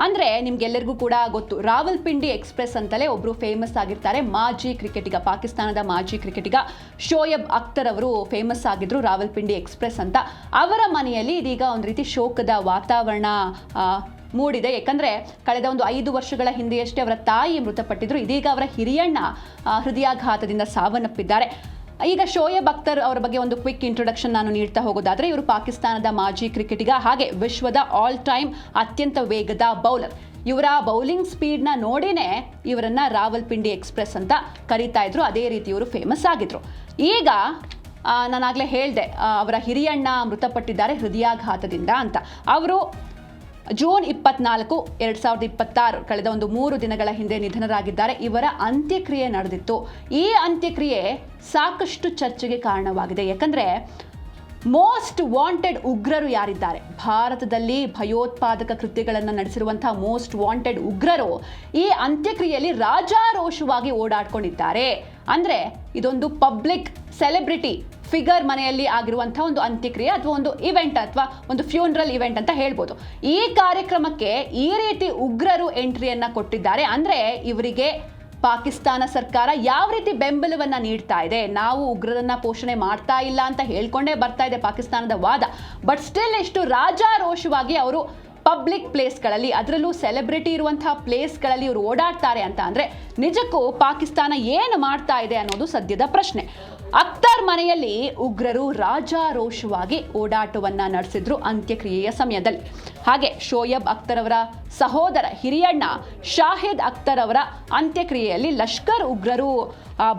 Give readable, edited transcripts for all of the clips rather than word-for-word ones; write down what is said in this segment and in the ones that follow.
ಅಂದರೆ ನಿಮ್ಗೆಲ್ಲರಿಗೂ ಕೂಡ ಗೊತ್ತು, ರಾವಲ್ಪಿಂಡಿ ಎಕ್ಸ್ಪ್ರೆಸ್ ಅಂತಲೇ ಒಬ್ಬರು ಫೇಮಸ್ ಆಗಿರ್ತಾರೆ, ಮಾಜಿ ಕ್ರಿಕೆಟಿಗ, ಪಾಕಿಸ್ತಾನದ ಮಾಜಿ ಕ್ರಿಕೆಟಿಗ ಶೋಯಬ್ ಅಖ್ತರ್ ಅವರು ಫೇಮಸ್ ಆಗಿದ್ರು ರಾವಲ್ಪಿಂಡಿ ಎಕ್ಸ್ಪ್ರೆಸ್ ಅಂತ. ಅವರ ಮನೆಯಲ್ಲಿ ಇದೀಗ ಒಂದು ರೀತಿ ಶೋಕದ ವಾತಾವರಣ ಮೂಡಿದೆ. ಯಾಕಂದರೆ ಕಳೆದ ಒಂದು 5 ವರ್ಷಗಳ ಹಿಂದೆಯಷ್ಟೇ ಅವರ ತಾಯಿ ಮೃತಪಟ್ಟಿದ್ರು. ಇದೀಗ ಅವರ ಹಿರಿಯಣ್ಣ ಹೃದಯಾಘಾತದಿಂದ ಸಾವನ್ನಪ್ಪಿದ್ದಾರೆ. ಈಗ ಶೋಯಬ್ ಅಖ್ತರ್ ಅವರ ಬಗ್ಗೆ ಒಂದು ಕ್ವಿಕ್ ಇಂಟ್ರೊಡಕ್ಷನ್ ನಾನು ನೀಡ್ತಾ ಹೋಗೋದಾದರೆ, ಇವರು ಪಾಕಿಸ್ತಾನದ ಮಾಜಿ ಕ್ರಿಕೆಟಿಗ, ಹಾಗೆ ವಿಶ್ವದ ಆಲ್ ಟೈಮ್ ಅತ್ಯಂತ ವೇಗದ ಬೌಲರ್. ಇವರ ಬೌಲಿಂಗ್ ಸ್ಪೀಡ್ನ ನೋಡಿನೇ ಇವರನ್ನ ರಾವಲ್ಪಿಂಡಿ ಎಕ್ಸ್ಪ್ರೆಸ್ ಅಂತ ಕರೀತಾ ಇದ್ರು. ಅದೇ ರೀತಿ ಇವರು ಫೇಮಸ್ ಆಗಿದ್ರು. ಈಗ ನಾನಾಗಲೇ ಹೇಳಿದೆ, ಅವರ ಹಿರಿಯಣ್ಣ ಮೃತಪಟ್ಟಿದ್ದಾರೆ ಹೃದಯಾಘಾತದಿಂದ ಅಂತ. ಅವರು ಜೂನ್ 24, 2026 ಕಳೆದ ಒಂದು 3 ದಿನಗಳ ಹಿಂದೆ ನಿಧನರಾಗಿದ್ದಾರೆ. ಇವರ ಅಂತ್ಯಕ್ರಿಯೆ ನಡೆದಿತ್ತು. ಈ ಅಂತ್ಯಕ್ರಿಯೆ ಸಾಕಷ್ಟು ಚರ್ಚೆಗೆ ಕಾರಣವಾಗಿದೆ. ಯಾಕಂದರೆ ಮೋಸ್ಟ್ ವಾಂಟೆಡ್ ಉಗ್ರರು ಯಾರಿದ್ದಾರೆ, ಭಾರತದಲ್ಲಿ ಭಯೋತ್ಪಾದಕ ಕೃತ್ಯಗಳನ್ನು ನಡೆಸಿರುವಂತಹ ಮೋಸ್ಟ್ ವಾಂಟೆಡ್ ಉಗ್ರರು ಈ ಅಂತ್ಯಕ್ರಿಯೆಯಲ್ಲಿ ರಾಜಾರೋಷವಾಗಿ ಓಡಾಡ್ಕೊಂಡಿದ್ದಾರೆ. ಅಂದರೆ ಇದೊಂದು ಪಬ್ಲಿಕ್ ಸೆಲೆಬ್ರಿಟಿ ಫಿಗರ್ ಮನೆಯಲ್ಲಿ ಆಗಿರುವಂತಹ ಒಂದು ಅಂತ್ಯಕ್ರಿಯೆ ಅಥವಾ ಒಂದು ಇವೆಂಟ್ ಅಥವಾ ಒಂದು ಫ್ಯೂನರಲ್ ಇವೆಂಟ್ ಅಂತ ಹೇಳ್ಬೋದು. ಈ ಕಾರ್ಯಕ್ರಮಕ್ಕೆ ಈ ರೀತಿ ಉಗ್ರರು ಎಂಟ್ರಿಯನ್ನ ಕೊಟ್ಟಿದ್ದಾರೆ. ಅಂದರೆ ಇವರಿಗೆ ಪಾಕಿಸ್ತಾನ ಸರ್ಕಾರ ಯಾವ ರೀತಿ ಬೆಂಬಲವನ್ನ ನೀಡ್ತಾ ಇದೆ, ನಾವು ಉಗ್ರರನ್ನ ಪೋಷಣೆ ಮಾಡ್ತಾ ಇಲ್ಲ ಅಂತ ಹೇಳ್ಕೊಂಡೇ ಬರ್ತಾ ಇದೆ ಪಾಕಿಸ್ತಾನದ ವಾದ. ಬಟ್ ಸ್ಟಿಲ್ ಎಷ್ಟು ರಾಜಾರೋಷವಾಗಿ ಅವರು ಪಬ್ಲಿಕ್ ಪ್ಲೇಸ್ಗಳಲ್ಲಿ, ಅದರಲ್ಲೂ ಸೆಲೆಬ್ರಿಟಿ ಇರುವಂತಹ ಪ್ಲೇಸ್ಗಳಲ್ಲಿ ಇವರು ಓಡಾಡ್ತಾರೆ ಅಂತ ಅಂದರೆ ನಿಜಕ್ಕೂ ಪಾಕಿಸ್ತಾನ ಏನು ಮಾಡ್ತಾ ಇದೆ ಅನ್ನೋದು ಸದ್ಯದ ಪ್ರಶ್ನೆ. ಅಖ್ತರ್ ಮನೆಯಲ್ಲಿ ಉಗ್ರರು ರಾಜಾರೋಷವಾಗಿ ಓಡಾಟವನ್ನ ನಡೆಸಿದ್ರು ಅಂತ್ಯಕ್ರಿಯೆಯ ಸಮಯದಲ್ಲಿ. ಹಾಗೆ ಶೋಯಬ್ ಅಖ್ತರ್ ಅವರ ಸಹೋದರ ಹಿರಿಯಣ್ಣ ಶಾಹಿದ್ ಅಖ್ತರ್ ಅವರ ಅಂತ್ಯಕ್ರಿಯೆಯಲ್ಲಿ ಲಷ್ಕರ್ ಉಗ್ರರು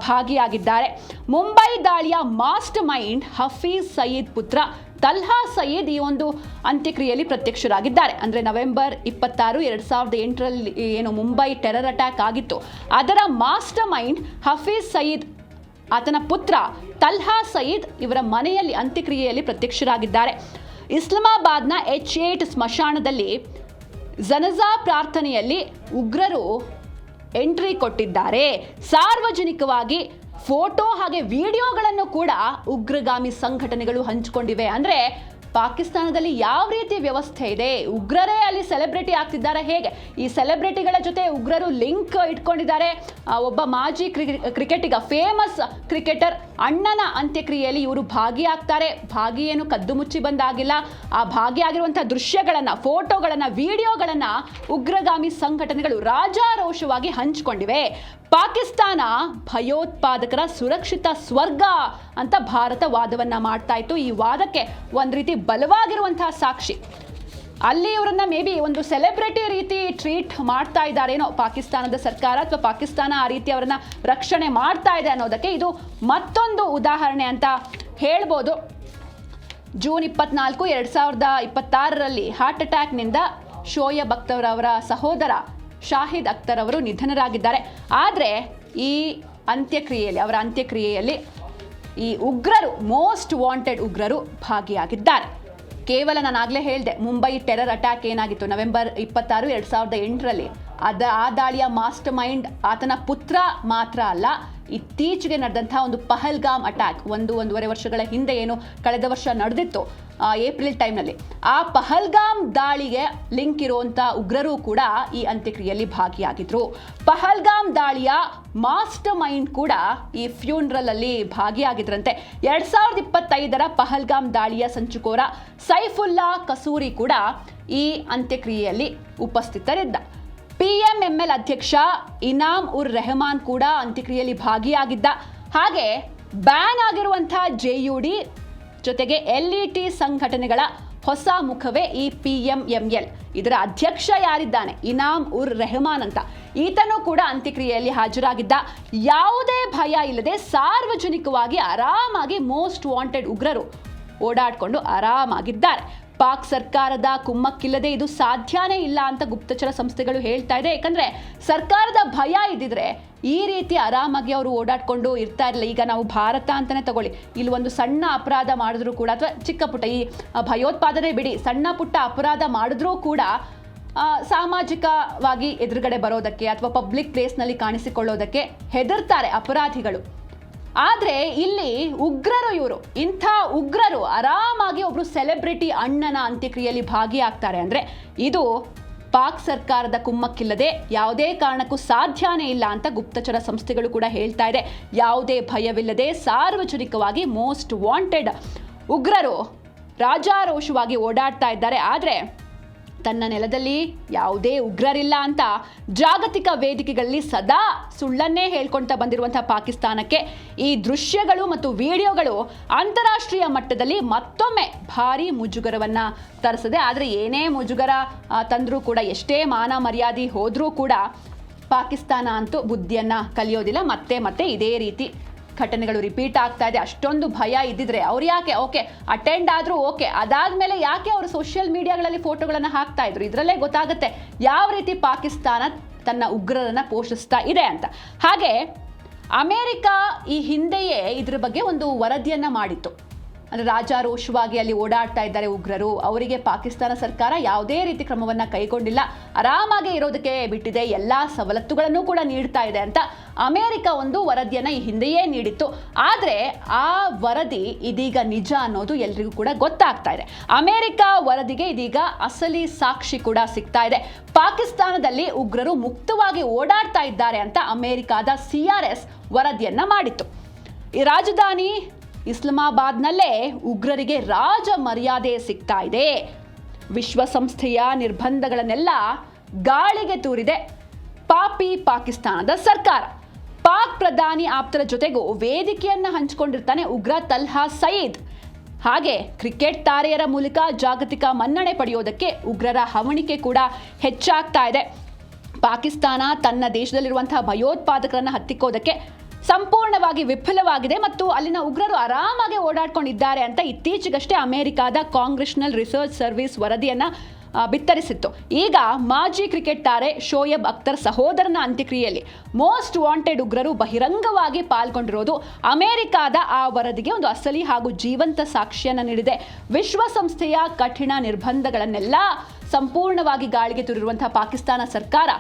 ಭಾಗಿಯಾಗಿದ್ದಾರೆ. ಮುಂಬೈ ದಾಳಿಯ ಮಾಸ್ಟರ್ ಮೈಂಡ್ ಹಫೀಜ್ ಸಯೀದ್ ಪುತ್ರ ತಲ್ಹಾ ಸಯೀದ್ ಈ ಒಂದು ಅಂತ್ಯಕ್ರಿಯೆಯಲ್ಲಿ ಪ್ರತ್ಯಕ್ಷರಾಗಿದ್ದಾರೆ. ಅಂದರೆ ನವೆಂಬರ್ 26, 2008 ಏನು ಮುಂಬೈ ಟೆರರ್ ಅಟ್ಯಾಕ್ ಆಗಿತ್ತು, ಅದರ ಮಾಸ್ಟರ್ ಮೈಂಡ್ ಹಫೀಜ್ ಸಯೀದ್, ಆತನ ಪುತ್ರ ತಲ್ಹಾ ಸಯೀದ್ ಇವರ ಮನೆಯಲ್ಲಿ ಅಂತ್ಯಕ್ರಿಯೆಯಲ್ಲಿ ಪ್ರತ್ಯಕ್ಷರಾಗಿದ್ದಾರೆ. ಇಸ್ಲಾಮಾಬಾದ್ನ H8 ಸ್ಮಶಾನದಲ್ಲಿ ಜನಜಾ ಪ್ರಾರ್ಥನೆಯಲ್ಲಿ ಉಗ್ರರು ಎಂಟ್ರಿ ಕೊಟ್ಟಿದ್ದಾರೆ. ಸಾರ್ವಜನಿಕವಾಗಿ ಫೋಟೋ ಹಾಗೆ ವಿಡಿಯೋಗಳನ್ನು ಕೂಡ ಉಗ್ರಗಾಮಿ ಸಂಘಟನೆಗಳು ಹಂಚಿಕೊಂಡಿವೆ. ಅಂದರೆ ಪಾಕಿಸ್ತಾನದಲ್ಲಿ ಯಾವ ರೀತಿ ವ್ಯವಸ್ಥೆ ಇದೆ, ಉಗ್ರರೇ ಅಲ್ಲಿ ಸೆಲೆಬ್ರಿಟಿ ಆಗ್ತಿದ್ದಾರೆ, ಹೇಗೆ ಈ ಸೆಲೆಬ್ರಿಟಿಗಳ ಜೊತೆ ಉಗ್ರರು ಲಿಂಕ್ ಇಟ್ಕೊಂಡಿದ್ದಾರೆ. ಒಬ್ಬ ಮಾಜಿ ಕ್ರಿಕೆಟಿಗ, ಫೇಮಸ್ ಕ್ರಿಕೆಟರ್ ಅಣ್ಣನ ಅಂತ್ಯಕ್ರಿಯೆಯಲ್ಲಿ ಇವರು ಭಾಗಿಯಾಗ್ತಾರೆ. ಭಾಗಿ ಏನು ಕದ್ದು ಮುಚ್ಚಿ ಬಂದಾಗಿಲ್ಲ. ಆ ಭಾಗಿಯಾಗಿರುವಂಥ ದೃಶ್ಯಗಳನ್ನು, ಫೋಟೋಗಳನ್ನು, ವಿಡಿಯೋಗಳನ್ನು ಉಗ್ರಗಾಮಿ ಸಂಘಟನೆಗಳು ರಾಜಾರೋಷವಾಗಿ ಹಂಚಿಕೊಂಡಿವೆ. ಪಾಕಿಸ್ತಾನ ಭಯೋತ್ಪಾದಕರ ಸುರಕ್ಷಿತ ಸ್ವರ್ಗ ಅಂತ ಭಾರತ ವಾದವನ್ನ ಮಾಡ್ತಾ ಇತ್ತು. ಈ ವಾದಕ್ಕೆ ಒಂದು ರೀತಿ ಬಲವಾಗಿರುವಂತಹ ಸಾಕ್ಷಿ, ಅಲ್ಲಿ ಇವರನ್ನ ಮೇ ಬಿ ಒಂದು ಸೆಲೆಬ್ರಿಟಿ ರೀತಿ ಟ್ರೀಟ್ ಮಾಡ್ತಾ ಇದ್ದಾರೇನೋ ಪಾಕಿಸ್ತಾನದ ಸರ್ಕಾರ, ಅಥವಾ ಪಾಕಿಸ್ತಾನ ಆ ರೀತಿ ಅವರನ್ನ ರಕ್ಷಣೆ ಮಾಡ್ತಾ ಇದೆ ಅನ್ನೋದಕ್ಕೆ ಇದು ಮತ್ತೊಂದು ಉದಾಹರಣೆ ಅಂತ ಹೇಳ್ಬೋದು. ಜೂನ್ 24, 2026 ಹಾರ್ಟ್ ಅಟ್ಯಾಕ್ನಿಂದ ಶೋಯಬ್ ಅಖ್ತರ್ ಅವರ ಸಹೋದರ ಶಾಹಿದ್ ಅಖ್ತರ್ ಅವರು ನಿಧನರಾಗಿದ್ದಾರೆ. ಆದರೆ ಈ ಅಂತ್ಯಕ್ರಿಯೆಯಲ್ಲಿ, ಅವರ ಅಂತ್ಯಕ್ರಿಯೆಯಲ್ಲಿ ಈ ಉಗ್ರರು, ಮೋಸ್ಟ್ ವಾಂಟೆಡ್ ಉಗ್ರರು ಭಾಗಿಯಾಗಿದ್ದಾರೆ. ಕೇವಲ ನಾನಾಗಲೇ ಹೇಳಿದೆ, ಮುಂಬೈ ಟೆರರ್ ಅಟ್ಯಾಕ್ ಏನಾಗಿತ್ತು ನವೆಂಬರ್ 26, 2008 ಆ ದಾಳಿಯ ಮಾಸ್ಟರ್ ಮೈಂಡ್ ಆತನ ಪುತ್ರ ಮಾತ್ರ ಅಲ್ಲ, ಇತ್ತೀಚೆಗೆ ನಡೆದಂತಹ ಒಂದು ಪಹಲ್ಗಾಮ್ ಅಟ್ಯಾಕ್, 1-1.5 ವರ್ಷಗಳ ಹಿಂದೆ ಏನು ಕಳೆದ ವರ್ಷ ನಡೆದಿತ್ತು ಏಪ್ರಿಲ್ ಟೈಮ್ನಲ್ಲಿ, ಆ ಪಹಲ್ಗಾಮ್ ದಾಳಿಗೆ ಲಿಂಕ್ ಇರುವಂಥ ಉಗ್ರರು ಕೂಡ ಈ ಅಂತ್ಯಕ್ರಿಯೆಯಲ್ಲಿ ಭಾಗಿಯಾಗಿದ್ರು. ಪಹಲ್ಗಾಮ್ ದಾಳಿಯ ಮಾಸ್ಟರ್ ಮೈಂಡ್ ಕೂಡ ಈ ಫ್ಯೂನರಲ್ ಅಲ್ಲಿ ಭಾಗಿಯಾಗಿದ್ರಂತೆ. 2025 ಪಹಲ್ಗಾಮ್ ದಾಳಿಯ ಸಂಚುಕೋರ ಸೈಫುಲ್ಲಾ ಕಸೂರಿ ಕೂಡ ಈ ಅಂತ್ಯಕ್ರಿಯೆಯಲ್ಲಿ ಉಪಸ್ಥಿತರಿದ್ದ. PMML ಅಧ್ಯಕ್ಷ ಇನಾಮ್ ಉರ್ ರೆಹಮಾನ್ ಕೂಡ ಅಂತ್ಯಕ್ರಿಯೆಯಲ್ಲಿ ಭಾಗಿಯಾಗಿದ್ದ. ಹಾಗೆ ಬ್ಯಾನ್ ಆಗಿರುವಂತಹ JUD ಜೊತೆಗೆ LET ಸಂಘಟನೆಗಳ ಹೊಸ ಮುಖವೇ ಈ PMML. ಇದರ ಅಧ್ಯಕ್ಷ ಯಾರಿದ್ದಾನೆ, ಇನಾಮ್ ಉರ್ ರೆಹಮಾನ್ ಅಂತ, ಈತನೂ ಕೂಡ ಅಂತ್ಯಕ್ರಿಯೆಯಲ್ಲಿ ಹಾಜರಾಗಿದ್ದ. ಯಾವುದೇ ಭಯ ಇಲ್ಲದೆ ಸಾರ್ವಜನಿಕವಾಗಿ ಆರಾಮಾಗಿ ಮೋಸ್ಟ್ ವಾಂಟೆಡ್ ಉಗ್ರರು ಓಡಾಡಿಕೊಂಡು ಆರಾಮಾಗಿದ್ದಾರೆ. ಪಾಕ್ ಸರ್ಕಾರದ ಕುಮ್ಮಕ್ಕಿಲ್ಲದೆ ಇದು ಸಾಧ್ಯನೇ ಇಲ್ಲ ಅಂತ ಗುಪ್ತಚರ ಸಂಸ್ಥೆಗಳು ಹೇಳ್ತಾ ಇದೆ. ಯಾಕಂದ್ರೆ ಸರ್ಕಾರದ ಭಯ ಇದ್ದಿದ್ರೆ ಈ ರೀತಿ ಆರಾಮಾಗಿ ಅವರು ಓಡಾಡ್ಕೊಂಡು ಇರ್ತಾ ಇರಲಿಲ್ಲ. ಈಗ ನಾವು ಭಾರತ ಅಂತಾನೆ ತಗೊಳ್ಳಿ, ಇಲ್ಲಿ ಒಂದು ಸಣ್ಣ ಅಪರಾಧ ಮಾಡಿದ್ರು ಕೂಡ, ಅಥವಾ ಚಿಕ್ಕ ಪುಟ್ಟ, ಈ ಭಯೋತ್ಪಾದನೆ ಬಿಡಿ, ಸಣ್ಣ ಪುಟ್ಟ ಅಪರಾಧ ಮಾಡಿದ್ರೂ ಕೂಡ ಸಾಮಾಜಿಕವಾಗಿ ಎದುರುಗಡೆ ಬರೋದಕ್ಕೆ ಅಥವಾ ಪಬ್ಲಿಕ್ ಪ್ಲೇಸ್ನಲ್ಲಿ ಕಾಣಿಸಿಕೊಳ್ಳೋದಕ್ಕೆ ಹೆದರ್ತಾರೆ ಅಪರಾಧಿಗಳು. ಆದರೆ ಇಲ್ಲಿ ಉಗ್ರರು, ಇವರು ಇಂಥ ಉಗ್ರರು ಆರಾಮಾಗಿ ಒಬ್ರು ಸೆಲೆಬ್ರಿಟಿ ಅಣ್ಣನ ಅಂತ್ಯಕ್ರಿಯೆಯಲ್ಲಿ ಭಾಗಿಯಾಗ್ತಾರೆ ಅಂದರೆ ಇದು ಪಾಕ್ ಸರ್ಕಾರದ ಕುಮ್ಮಕ್ಕಿಲ್ಲದೆ ಯಾವುದೇ ಕಾರಣಕ್ಕೂ ಸಾಧ್ಯನೇ ಇಲ್ಲ ಅಂತ ಗುಪ್ತಚರ ಸಂಸ್ಥೆಗಳು ಕೂಡ ಹೇಳ್ತಾ ಇದೆ. ಯಾವುದೇ ಭಯವಿಲ್ಲದೆ ಸಾರ್ವಜನಿಕವಾಗಿ ಮೋಸ್ಟ್ ವಾಂಟೆಡ್ ಉಗ್ರರು ರಾಜಾರೋಷವಾಗಿ ಓಡಾಡ್ತಾ ಇದ್ದಾರೆ. ಆದರೆ ತನ್ನ ನೆಲದಲ್ಲಿ ಯಾವುದೇ ಉಗ್ರರಿಲ್ಲ ಅಂತ ಜಾಗತಿಕ ವೇದಿಕೆಗಳಲ್ಲಿ ಸದಾ ಸುಳ್ಳನ್ನೇ ಹೇಳ್ಕೊಳ್ತಾ ಬಂದಿರುವಂತಹ ಪಾಕಿಸ್ತಾನಕ್ಕೆ ಈ ದೃಶ್ಯಗಳು ಮತ್ತು ವಿಡಿಯೋಗಳು ಅಂತಾರಾಷ್ಟ್ರೀಯ ಮಟ್ಟದಲ್ಲಿ ಮತ್ತೊಮ್ಮೆ ಭಾರಿ ಮುಜುಗರವನ್ನು ತರಿಸಿದೆ. ಆದರೆ ಏನೇ ಮುಜುಗರ ತಂದರೂ ಕೂಡ, ಎಷ್ಟೇ ಮಾನ ಮರ್ಯಾದೆ ಹೋದರೂ ಕೂಡ ಪಾಕಿಸ್ತಾನ ಅಂತೂ ಬುದ್ಧಿಯನ್ನು ಕಲಿಯೋದಿಲ್ಲ. ಮತ್ತೆ ಇದೇ ರೀತಿ ಘಟನೆಗಳು ರಿಪೀಟ್ ಆಗ್ತಾ ಇದೆ. ಅಷ್ಟೊಂದು ಭಯ ಇದ್ದಿದ್ರೆ ಅವ್ರು ಯಾಕೆ ಅಟೆಂಡ್ ಆದರೂ ಅದಾದ್ಮೇಲೆ ಯಾಕೆ ಅವರು ಸೋಷಿಯಲ್ ಮೀಡಿಯಾಗಳಲ್ಲಿ ಫೋಟೋಗಳನ್ನು ಹಾಕ್ತಾ ಇದ್ರು? ಇದರಲ್ಲೇ ಗೊತ್ತಾಗುತ್ತೆ ಯಾವ ರೀತಿ ಪಾಕಿಸ್ತಾನ ತನ್ನ ಉಗ್ರರನ್ನ ಪೋಷಿಸ್ತಾ ಇದೆ ಅಂತ. ಹಾಗೆ ಅಮೆರಿಕ ಈ ಹಿಂದೆಯೇ ಇದ್ರ ಬಗ್ಗೆ ಒಂದು ವರದಿಯನ್ನ ಮಾಡಿತ್ತು. ಅಂದರೆ ರಾಜಾರೋಷವಾಗಿ ಅಲ್ಲಿ ಓಡಾಡ್ತಾ ಇದ್ದಾರೆ ಉಗ್ರರು, ಅವರಿಗೆ ಪಾಕಿಸ್ತಾನ ಸರ್ಕಾರ ಯಾವುದೇ ರೀತಿ ಕ್ರಮವನ್ನು ಕೈಗೊಂಡಿಲ್ಲ, ಆರಾಮಾಗಿ ಇರೋದಕ್ಕೆ ಬಿಟ್ಟಿದೆ, ಎಲ್ಲ ಸವಲತ್ತುಗಳನ್ನು ಕೂಡ ನೀಡ್ತಾ ಇದೆ ಅಂತ ಅಮೆರಿಕ ಒಂದು ವರದಿಯನ್ನು ಈ ಹಿಂದೆಯೇ ನೀಡಿತ್ತು. ಆದರೆ ಆ ವರದಿ ಇದೀಗ ನಿಜ ಅನ್ನೋದು ಎಲ್ರಿಗೂ ಕೂಡ ಗೊತ್ತಾಗ್ತಾ ಇದೆ. ಅಮೆರಿಕ ವರದಿಗೆ ಇದೀಗ ಅಸಲಿ ಸಾಕ್ಷಿ ಕೂಡ ಸಿಗ್ತಾ ಇದೆ. ಪಾಕಿಸ್ತಾನದಲ್ಲಿ ಉಗ್ರರು ಮುಕ್ತವಾಗಿ ಓಡಾಡ್ತಾ ಇದ್ದಾರೆ ಅಂತ ಅಮೆರಿಕಾದ CRS ವರದಿಯನ್ನ ಮಾಡಿತ್ತು. ಈ ರಾಜಧಾನಿ ಇಸ್ಲಾಮಾಬಾದ್ನಲ್ಲೇ ಉಗ್ರರಿಗೆ ರಾಜ ಮರ್ಯಾದೆ ಸಿಗ್ತಾ ಇದೆ. ವಿಶ್ವಸಂಸ್ಥೆಯ ನಿರ್ಬಂಧಗಳನ್ನೆಲ್ಲ ಗಾಳಿಗೆ ತೂರಿದೆ ಪಾಪಿ ಪಾಕಿಸ್ತಾನದ ಸರ್ಕಾರ. ಪಾಕ್ ಪ್ರಧಾನಿ ಆಪ್ತರ ಜೊತೆಗೂ ವೇದಿಕೆಯನ್ನ ಹಂಚಿಕೊಂಡಿರ್ತಾನೆ ಉಗ್ರ ತಲ್ಹಾ ಸಯೀದ್. ಹಾಗೆ ಕ್ರಿಕೆಟ್ ತಾರೆಯರ ಮೂಲಕ ಜಾಗತಿಕ ಮನ್ನಣೆ ಪಡೆಯೋದಕ್ಕೆ ಉಗ್ರರ ಹವಣಿಕೆ ಕೂಡ ಹೆಚ್ಚಾಗ್ತಾ ಇದೆ. ಪಾಕಿಸ್ತಾನ ತನ್ನ ದೇಶದಲ್ಲಿರುವಂತಹ ಭಯೋತ್ಪಾದಕರನ್ನು ಹತ್ತಿಕ್ಕೋದಕ್ಕೆ ಸಂಪೂರ್ಣವಾಗಿ ವಿಫಲವಾಗಿದೆ ಮತ್ತು ಅಲ್ಲಿನ ಉಗ್ರರು ಆರಾಮಾಗಿ ಓಡಾಡ್ಕೊಂಡಿದ್ದಾರೆ ಅಂತ ಇತ್ತೀಚೆಗಷ್ಟೇ ಅಮೆರಿಕಾದ ಕಾಂಗ್ರೆಷನಲ್ ರಿಸರ್ಚ್ ಸರ್ವಿಸ್ ವರದಿಯನ್ನ ಬಿತ್ತರಿಸಿತ್ತು. ಈಗ ಮಾಜಿ ಕ್ರಿಕೆಟ್ ತಾರೆ ಶೋಯಬ್ ಅಖ್ತರ್ ಸಹೋದರನ ಅಂತ್ಯಕ್ರಿಯೆಯಲ್ಲಿ ಮೋಸ್ಟ್ ವಾಂಟೆಡ್ ಉಗ್ರರು ಬಹಿರಂಗವಾಗಿ ಪಾಲ್ಗೊಂಡಿರೋದು ಅಮೆರಿಕಾದ ಆ ವರದಿಗೆ ಒಂದು ಅಸಲಿ ಹಾಗೂ ಜೀವಂತ ಸಾಕ್ಷ್ಯವನ್ನು ನೀಡಿದೆ. ವಿಶ್ವಸಂಸ್ಥೆಯ ಕಠಿಣ ನಿರ್ಬಂಧಗಳನ್ನೆಲ್ಲ ಸಂಪೂರ್ಣವಾಗಿ ಗಾಳಿಗೆ ತೂರಿರುವಂತಹ ಪಾಕಿಸ್ತಾನ ಸರ್ಕಾರ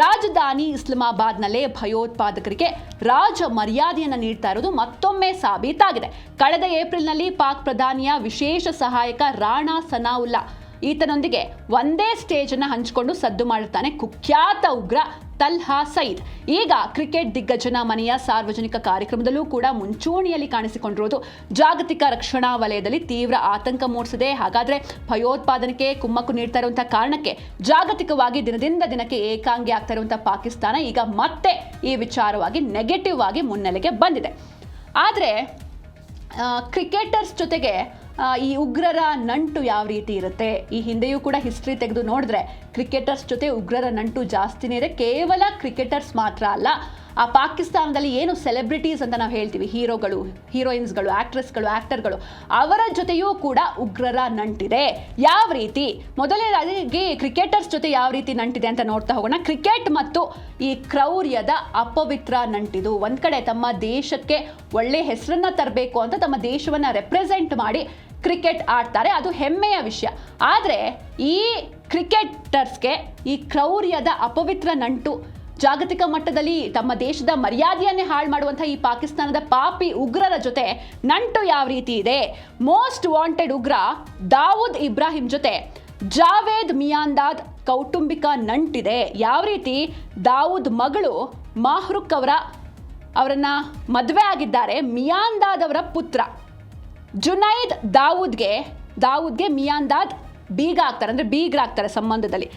ರಾಜಧಾನಿ ಇಸ್ಲಾಮಾಬಾದ್ನಲ್ಲೇ ಭಯೋತ್ಪಾದಕರಿಗೆ ರಾಜ ಮರ್ಯಾದೆಯನ್ನು ನೀಡ್ತಾ ಇರೋದು ಮತ್ತೊಮ್ಮೆ ಸಾಬೀತಾಗಿದೆ. ಕಳೆದ ಏಪ್ರಿಲ್ನಲ್ಲಿ ಪಾಕ್ ಪ್ರಧಾನಿಯ ವಿಶೇಷ ಸಹಾಯಕ ರಾಣಾ ಸನಾವುಲ್ಲಾ ಈತನೊಂದಿಗೆ ಒಂದೇ ಸ್ಟೇಜ್ ಅನ್ನು ಹಂಚಿಕೊಂಡು ಸದ್ದು ಮಾಡಿರ್ತಾನೆ ಕುಖ್ಯಾತ ಉಗ್ರ ತಲ್ಹಾ ಸಯೀದ್. ಈಗ ಕ್ರಿಕೆಟ್ ದಿಗ್ಗಜನ ಮನೆಯ ಸಾರ್ವಜನಿಕ ಕಾರ್ಯಕ್ರಮದಲ್ಲೂ ಕೂಡ ಮುಂಚೂಣಿಯಲ್ಲಿ ಕಾಣಿಸಿಕೊಂಡಿರುವುದು ಜಾಗತಿಕ ರಕ್ಷಣಾ ವಲಯದಲ್ಲಿ ತೀವ್ರ ಆತಂಕ ಮೂಡಿಸಿದೆ. ಹಾಗಾದ್ರೆ ಭಯೋತ್ಪಾದನೆಗೆ ಕುಮ್ಮಕ್ಕು ನೀಡ್ತಾ ಇರುವಂತಹ ಕಾರಣಕ್ಕೆ ಜಾಗತಿಕವಾಗಿ ದಿನದಿಂದ ದಿನಕ್ಕೆ ಏಕಾಂಗಿ ಆಗ್ತಾ ಇರುವಂತಹ ಪಾಕಿಸ್ತಾನ ಈಗ ಮತ್ತೆ ಈ ವಿಚಾರವಾಗಿ ನೆಗೆಟಿವ್ ಆಗಿ ಮುನ್ನೆಲೆಗೆ ಬಂದಿದೆ. ಆದರೆ ಕ್ರಿಕೆಟರ್ಸ್ ಜೊತೆಗೆ ಈ ಉಗ್ರರ ನಂಟು ಯಾವ ರೀತಿ ಇರುತ್ತೆ? ಈ ಹಿಂದೆಯೂ ಕೂಡ ಹಿಸ್ಟ್ರಿ ತೆಗೆದು ನೋಡಿದ್ರೆ ಕ್ರಿಕೆಟರ್ಸ್ ಜೊತೆ ಉಗ್ರರ ನಂಟು ಜಾಸ್ತಿನೇ ಇದೆ. ಕೇವಲ ಕ್ರಿಕೆಟರ್ಸ್ ಮಾತ್ರ ಅಲ್ಲ, ಆ ಪಾಕಿಸ್ತಾನದಲ್ಲಿ ಏನು ಸೆಲೆಬ್ರಿಟೀಸ್ ಅಂತ ನಾವು ಹೇಳ್ತೀವಿ, ಹೀರೋಗಳು, ಹೀರೋಯಿನ್ಸ್ಗಳು, ಆಕ್ಟ್ರೆಸ್ಗಳು, ಆಕ್ಟರ್ಗಳು, ಅವರ ಜೊತೆಯೂ ಕೂಡ ಉಗ್ರರ ನಂಟಿದೆ. ಯಾವ ರೀತಿ? ಮೊದಲನೇದಾಗಿ ಕ್ರಿಕೆಟರ್ಸ್ ಜೊತೆ ಯಾವ ರೀತಿ ನಂಟಿದೆ ಅಂತ ನೋಡ್ತಾ ಹೋಗೋಣ. ಕ್ರಿಕೆಟ್ ಮತ್ತು ಈ ಕ್ರೌರ್ಯದ ಅಪವಿತ್ರ ನಂಟಿದು. ಒಂದ್ ಕಡೆ ತಮ್ಮ ದೇಶಕ್ಕೆ ಒಳ್ಳೆ ಹೆಸರನ್ನ ತರಬೇಕು ಅಂತ ತಮ್ಮ ದೇಶವನ್ನ ರೆಪ್ರೆಸೆಂಟ್ ಮಾಡಿ ಕ್ರಿಕೆಟ್ ಆಡ್ತಾರೆ, ಅದು ಹೆಮ್ಮೆಯ ವಿಷಯ. ಆದರೆ ಈ ಕ್ರಿಕೆಟರ್ಸ್ಗೆ ಈ ಕ್ರೌರ್ಯದ ಅಪವಿತ್ರ ನಂಟು, ಜಾಗತಿಕ ಮಟ್ಟದಲ್ಲಿ ತಮ್ಮ ದೇಶದ ಮರ್ಯಾದೆಯನ್ನೇ ಹಾಳು ಮಾಡುವಂತಹ ಈ ಪಾಕಿಸ್ತಾನದ ಪಾಪಿ ಉಗ್ರರ ಜೊತೆ ನಂಟು ಯಾವ ರೀತಿ ಇದೆ? ಮೋಸ್ಟ್ ವಾಂಟೆಡ್ ಉಗ್ರ ದಾವೂದ್ ಇಬ್ರಾಹಿಂ ಜೊತೆ ಜಾವೇದ್ ಮಿಯಾಂದಾದ್ ಕೌಟುಂಬಿಕ ನಂಟಿದೆ. ಯಾವ ರೀತಿ? ದಾವೂದ್ ಮಗಳು ಮಾಹ್ರುಖ್ ಅವರನ್ನ ಮದುವೆ ಆಗಿದ್ದಾರೆ ಮಿಯಾಂದಾದ್ ಅವರ ಪುತ್ರ ಜುನೈದ್ ದಾವೂದ್ಗೆ ಮಿಯಾಂದಾದ್ ಬೀಗರಾಗ್ತಾರೆ ಸಂಬಂಧದಲ್ಲಿ.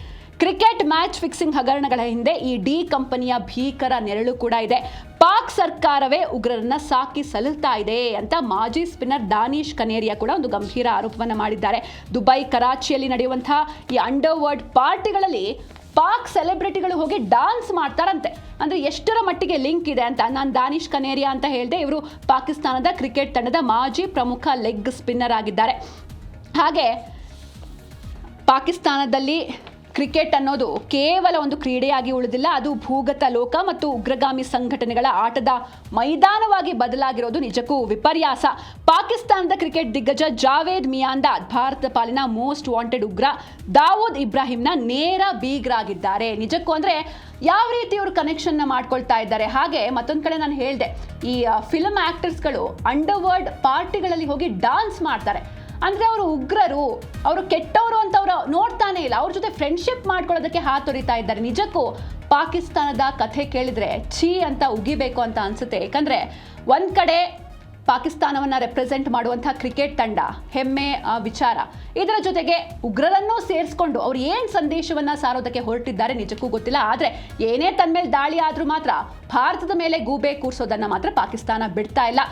ಕ್ರಿಕೆಟ್ ಮ್ಯಾಚ್ ಫಿಕ್ಸಿಂಗ್ ಹಗರಣಗಳ ಹಿಂದೆ ಈ ಡಿ ಕಂಪನಿಯ ಭೀಕರ ನೆರಳು ಕೂಡ ಇದೆ. ಪಾಕ್ ಸರ್ಕಾರವೇ ಉಗ್ರರನ್ನ ಸಾಕಿ ಸಲುತ್ತಾ ಇದೆ ಅಂತ ಮಾಜಿ ಸ್ಪಿನ್ನರ್ ದಾನಿಶ್ ಕನೇರಿಯಾ ಕೂಡ ಒಂದು ಗಂಭೀರ ಆರೋಪವನ್ನು ಮಾಡಿದ್ದಾರೆ. ದುಬೈ, ಕರಾಚಿಯಲ್ಲಿ ನಡೆಯುವಂತಹ ಈ ಅಂಡರ್ ವರ್ಲ್ಡ್ ಪಾರ್ಟಿಗಳಲ್ಲಿ ಪಾಕ್ ಸೆಲೆಬ್ರಿಟಿಗಳು ಹೋಗಿ ಡಾನ್ಸ್ ಮಾಡ್ತಾರಂತೆ. ಅಂದ್ರೆ ಎಷ್ಟರ ಮಟ್ಟಿಗೆ ಲಿಂಕ್ ಇದೆ ಅಂತ ನಾನು ದಾನಿಶ್ ಕನೇರಿಯಾ ಅಂತ ಹೇಳಿದೆ. ಇವರು ಪಾಕಿಸ್ತಾನದ ಕ್ರಿಕೆಟ್ ತಂಡದ ಮಾಜಿ ಪ್ರಮುಖ ಲೆಗ್ ಸ್ಪಿನ್ನರ್ ಆಗಿದ್ದಾರೆ. ಹಾಗೆ ಪಾಕಿಸ್ತಾನದಲ್ಲಿ ಕ್ರಿಕೆಟ್ ಅನ್ನೋದು ಕೇವಲ ಒಂದು ಕ್ರೀಡೆಯಾಗಿ ಉಳಿದಿಲ್ಲ, ಅದು ಭೂಗತ ಲೋಕ ಮತ್ತು ಉಗ್ರಗಾಮಿ ಸಂಘಟನೆಗಳ ಆಟದ ಮೈದಾನವಾಗಿ ಬದಲಾಗಿರೋದು ನಿಜಕ್ಕೂ ವಿಪರ್ಯಾಸ. ಪಾಕಿಸ್ತಾನದ ಕ್ರಿಕೆಟ್ ದಿಗ್ಗಜ ಜಾವೇದ್ ಮಿಯಾಂದಾದ್ ಭಾರತ ಪಾಲಿನ ಮೋಸ್ಟ್ ವಾಂಟೆಡ್ ಉಗ್ರ ದಾವೂದ್ ಇಬ್ರಾಹಿಂನ ನೇರ ಬೀಗರಾಗಿದ್ದಾರೆ. ನಿಜಕ್ಕೂ ಅಂದ್ರೆ ಯಾವ ರೀತಿ ಇವರು ಕನೆಕ್ಷನ್ ಮಾಡ್ಕೊಳ್ತಾ ಇದ್ದಾರೆ. ಹಾಗೆ ಮತ್ತೊಂದು ಕಡೆ ನಾನು ಹೇಳಿದೆ, ಈ ಫಿಲ್ಮ್ ಆಕ್ಟರ್ಸ್ಗಳು ಅಂಡರ್ ವರ್ಲ್ಡ್ ಪಾರ್ಟಿಗಳಲ್ಲಿ ಹೋಗಿ ಡಾನ್ಸ್ ಮಾಡ್ತಾರೆ. ಅಂದ್ರೆ ಅವರು ಉಗ್ರರು, ಅವರು ಕೆಟ್ಟವರು ಅಂತ ಅವ್ರು ನೋಡ್ತಾನೆ ಇಲ್ಲ. ಅವ್ರ ಜೊತೆ ಫ್ರೆಂಡ್ಶಿಪ್ ಮಾಡ್ಕೊಳ್ಳೋದಕ್ಕೆ ಹಾತೊರಿತಾ ಇದ್ದಾರೆ. ನಿಜಕ್ಕೂ ಪಾಕಿಸ್ತಾನದ ಕಥೆ ಕೇಳಿದ್ರೆ ಛೀ ಅಂತ ಉಗಿಬೇಕು ಅಂತ ಅನ್ಸುತ್ತೆ. ಯಾಕಂದ್ರೆ ಒಂದ್ ಕಡೆ ಪಾಕಿಸ್ತಾನವನ್ನ ರೆಪ್ರೆಸೆಂಟ್ ಮಾಡುವಂತಹ ಕ್ರಿಕೆಟ್ ತಂಡ ಹೆಮ್ಮೆ ವಿಚಾರ, ಇದರ ಜೊತೆಗೆ ಉಗ್ರರನ್ನೂ ಸೇರಿಸ್ಕೊಂಡು ಅವ್ರು ಏನ್ ಸಂದೇಶವನ್ನ ಸಾರೋದಕ್ಕೆ ಹೊರಟಿದ್ದಾರೆ ನಿಜಕ್ಕೂ ಗೊತ್ತಿಲ್ಲ. ಆದ್ರೆ ಏನೇ ತನ್ನ ಮೇಲೆ ದಾಳಿ ಆದ್ರೂ ಮಾತ್ರ ಭಾರತದ ಮೇಲೆ ಗೂಬೆ ಕೂರ್ಸೋದನ್ನ ಮಾತ್ರ ಪಾಕಿಸ್ತಾನ ಬಿಡ್ತಾ ಇಲ್ಲ.